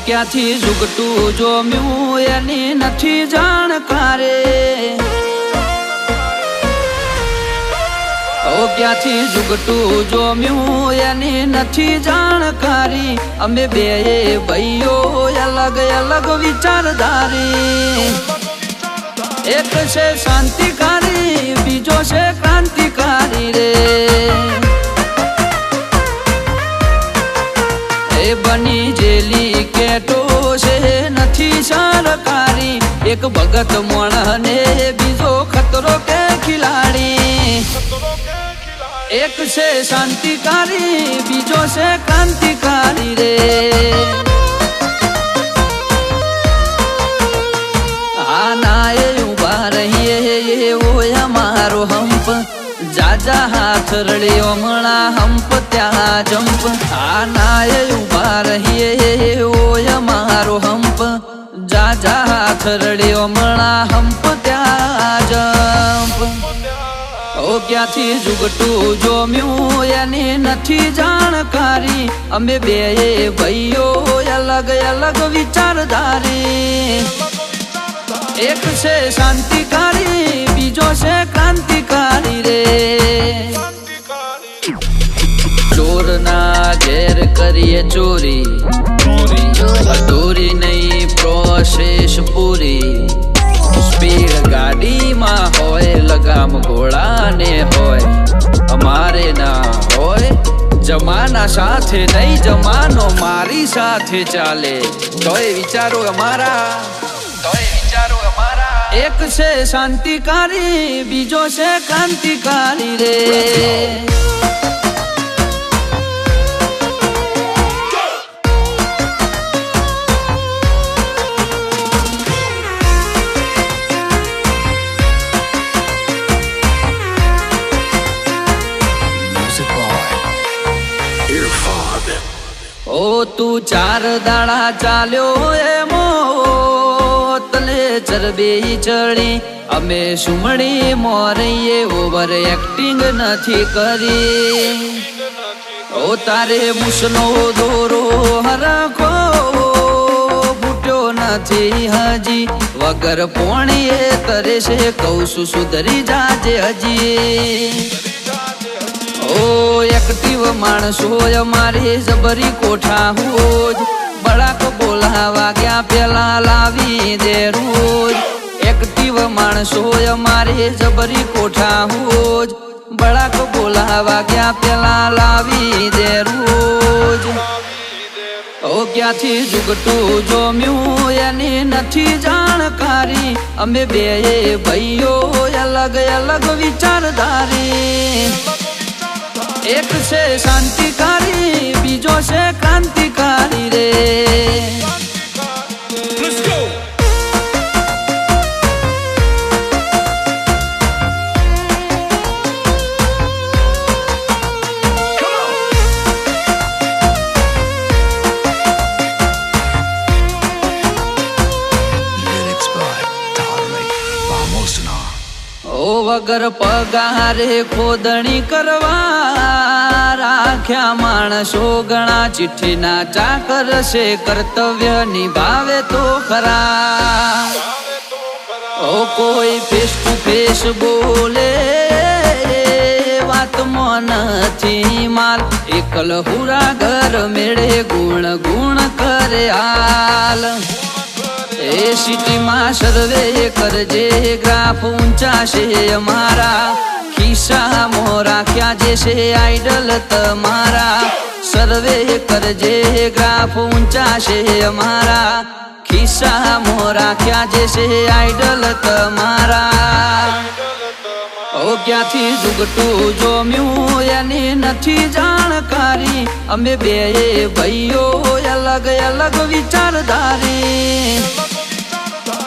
ક્યાંથી ઝુકટું જોમ્યું એની નથી જાણકારે ક્યાંથી ઝુકટું જોમ્યું એની નથી જાણકારી અમે બે ભાઈઓ અલગ અલગ વિચારધારી એક છે શાંતિકારી બીજો છે ક્રાંતિકારી રે એ બની જેલી કેટો છે નથી સરકારી એક ભગત મોણ ને બીજો ખતરો કે ખિલાડી એક છે શાંતિકારી બીજો છે ક્રાંતિકારી રે આના એ ઉભા રહીએ એવો અમારો હંપ જાજા હાથ રળ્યો હમણા હંપ ત્યાં જંપ આના એ ઉભા રહીએ એવો અમારો હંપ જાજા હાથ રળ્યો હમણા હંપ ત્યાં જંપ ક્યાંથી ઝુકટું જોમ્યું એની નથી જાણકારી અમે બે ભાઈઓ અલગ અલગ વિચારધારી એક છે શાંતિકારી બીજો છે ક્રાંતિકારી રે ચોરના ઘેર કરીએ ચોરી અધૂરી નહીં પ્રોસેસ પૂરી સ્પીડ ગાડીમાં હોય લગામ ઘોડાને હોય અમારે ના હોય જમાના સાથે નહીં જમાનો મારી સાથે ચાલે તોય વિચારો અમારા એક છે શાંતિકારી બીજો છે ક્રાંતિકારી રે તું ચાર દાડા ચાલ્યો એમો તલે ચરબી ચડી અમે સુમણી મોરઈએ ઓવર એક્ટિંગ નથી કરી તારે મુસનો દોરો હરખો ફૂટ્યો નથી હજી વગર પોણીએ તરે છે કહું છું સુધરી જાજે હજી એક્ટિવ માણસો અમારી જબરી કોઠા હોજ બળાક બોલાવા ગયા પેલા લાવી દે રોજ એક્ટિવ માણસો અમારી જબરી કોઠા હોજ બળાક બોલાવા ગયા પેલા લાવી દે રોજ ક્યાંથી ઝુકટું જોમ્યું એની નથી જાણકારી અમે બે ભાઈઓ અલગ અલગ વિચારધારી એક છે શાંતિકારી બીજો છે ક્રાંતિકારી રે વગર પગારે ખોદણી કરવા રાખ્યા માણસો ઘણા ચિઠ્ઠીના ચાકર છે કર્તવ્ય નિભાવે તો ખરા કોઈ ફેસ ટુ ફેસ બોલે વાતમાં નથી માલ એકલ હુરા ઘર મેળે ગુણ ગુણ કરે હાલ એ સિટીમાં સર્વે કરજે ગ્રાફ ઊંચા છે અમારા ખિસ્સામાં રાખ્યા જે છે આઈડલ તમારા સર્વે કરજે ગ્રાફ ઊંચા છે અમારા ખિસ્સામાં રાખ્યા જે છે આઈડલ તમારા ક્યાંથી ઝુકટું જોમ્યું એની નથી જાણકારી અમે બે ભાઈઓ અલગ અલગ વિચારધારી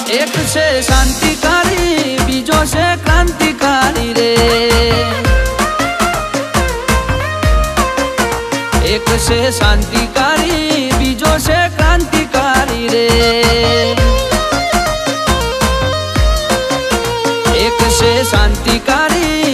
એક છે શાંતિકારી બીજો છે ક્રાંતિકારી રે એક છે શાંતિકારી બીજો છે ક્રાંતિકારી રે એક છે શાંતિકારી